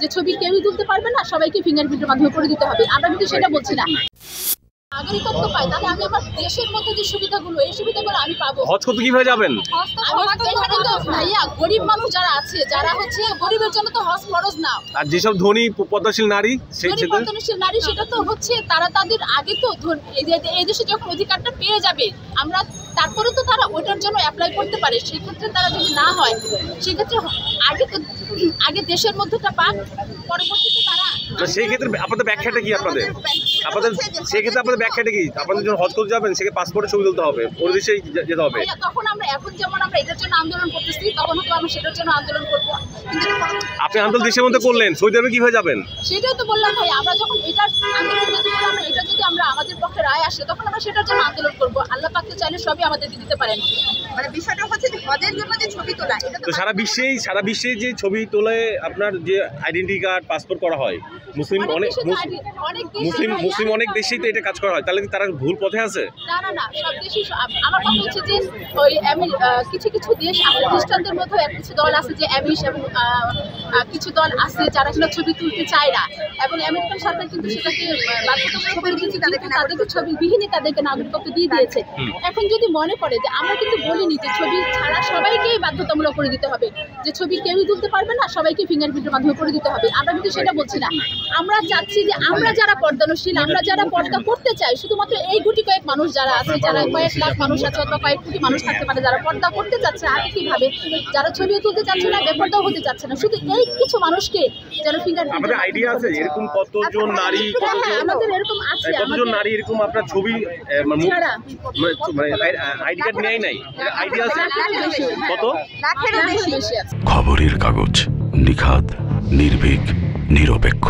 যে ছবি কেউই তুলতে পারবে না, সবাইকে ফিঙ্গারপ্রিন্টের মাধ্যমে করে দিতে হবে। আমরা কিন্তু সেটা বলছি না। নাগরিকত্ব পাই তাহলে আমি আমার দেশের মধ্যে যে সুবিধাগুলো, এই সুবিধাগুলো আমি পাবো। হজ করতে কিভাবে যাবেন? এখানে তো ভাইয়া গরিব মানুষ যারা আছে, যারা হচ্ছে গরিবের জন্য তো হজ ফরজ না। আর যেসব ধনী পদ্মাশীল নারী, পদ্মাশীল নারী, সেটা তো হচ্ছে তারা তাদের আগে তো এই দেশে যখন অধিকারটা পেয়ে যাবে, আমরা তারপরে তো তারা ওইটার জন্য অ্যাপ্লাই করতে পারে। সেক্ষেত্রে তারা যদি না হয়, সেক্ষেত্রে আগে দেশের মধ্যেটা পাক, পরবর্তীতে তারা। সেই ক্ষেত্রে আপনাদের ব্যাখ্যাটা কি? আপনাদের সেক্ষেত্রে আপনাদের ব্যাখ্যাটা কি? আপনাদের যখন হজ করতে যাবেন, সেক্ষেত্রে পাসপোর্টে ছবি তুলতে হবে, ওর দেশেই যেতে হবে। তখন আমরা এখন যেমন আমরা এটার জন্য আন্দোলন করতেছি, তখন তো আমরা সেটার জন্য আন্দোলন করবো। আপনি আন্দোলন দেশের মধ্যে করলেন, সৌদি আরবে কিভাবে যাবেন? সেটাই তো বললাম ভাই, আমরা যখন এটার আন্দোলন যদি আমরা আমাদের পক্ষে রায় আসে, তখন আমরা সেটার জন্য আন্দোলন করবো। আল্লাহ পাক তো চাইলে সবই আমাদেরকে দিতে পারেন। মানে বিষয়টা হচ্ছে যে হজের জন্য যে ছবি তোলা, এটা তো সারা বিশ্বে যে ছবি তোলে আপনার যে আইডেন্টি কার্ড, পাসপোর্ট করা হয়, মুসলিম অনেক দেশেই তো এটা কাজ করা হয়, তাহলে কি তারা ভুল পথে আছে? না, সব দেশই। আমার কথা হচ্ছে যে ওই কিছু দেশ আছে, খ্রিস্টানদের মধ্যে কিছু দল আছে যে অ্যামিশ, এবং কিছু দল আছে যারা কিনা ছবি তুলতে চায় না, এবং আমেরিকান সরকার কিন্তু সেটাকে বাধ্যতামূলক করে দিয়েছে, তাদেরকে ছবিবিহীনই তাদেরকে নাগরিকত্ব দিয়ে দিয়েছে। এখন যদি মনে করে যে, আমরা কিন্তু বলিনি যে ছবি ছাড়া সবাইকেই বাধ্যতামূলক করে দিতে হবে, যে ছবি কেউই তুলতে পারবে না, সবাইকে ফিঙ্গারপ্রিন্টের মাধ্যমে করে দিতে হবে। আমরা কিন্তু সেটা বলছি না। আমরা চাচ্ছি যে আমরা যারা পর্দানশীল, আমরা যারা পর্দা করতে চাই, শুধুমাত্র এই গুটি কয়েক মানুষ যারা আছে, যারা কয়েক লাখ মানুষ আছে অথবা কয়েক কোটি মানুষ থাকতে পারে, যারা পর্দা করতে চাচ্ছে আর্থিকভাবে, যারা ছবিও তুলতে চাচ্ছে না, বেপর্দাও হতে চাচ্ছে না, শুধু এই কিছু মানুষকে যেন ফিঙ্গারপ্রিন্ট। আমাদের আইডিয়া আছে এরকম কতজন নারী, আমাদের এরকম আছে, কতজন নারী এরকম আপনার ছবি আইডি কার্ড নেয় নাই, আইডিয়া আছে কত? লাখেরও বেশি আছে। খবরের কাগজ, নিখাত, নির্ভীক, নিরপেক্ষ।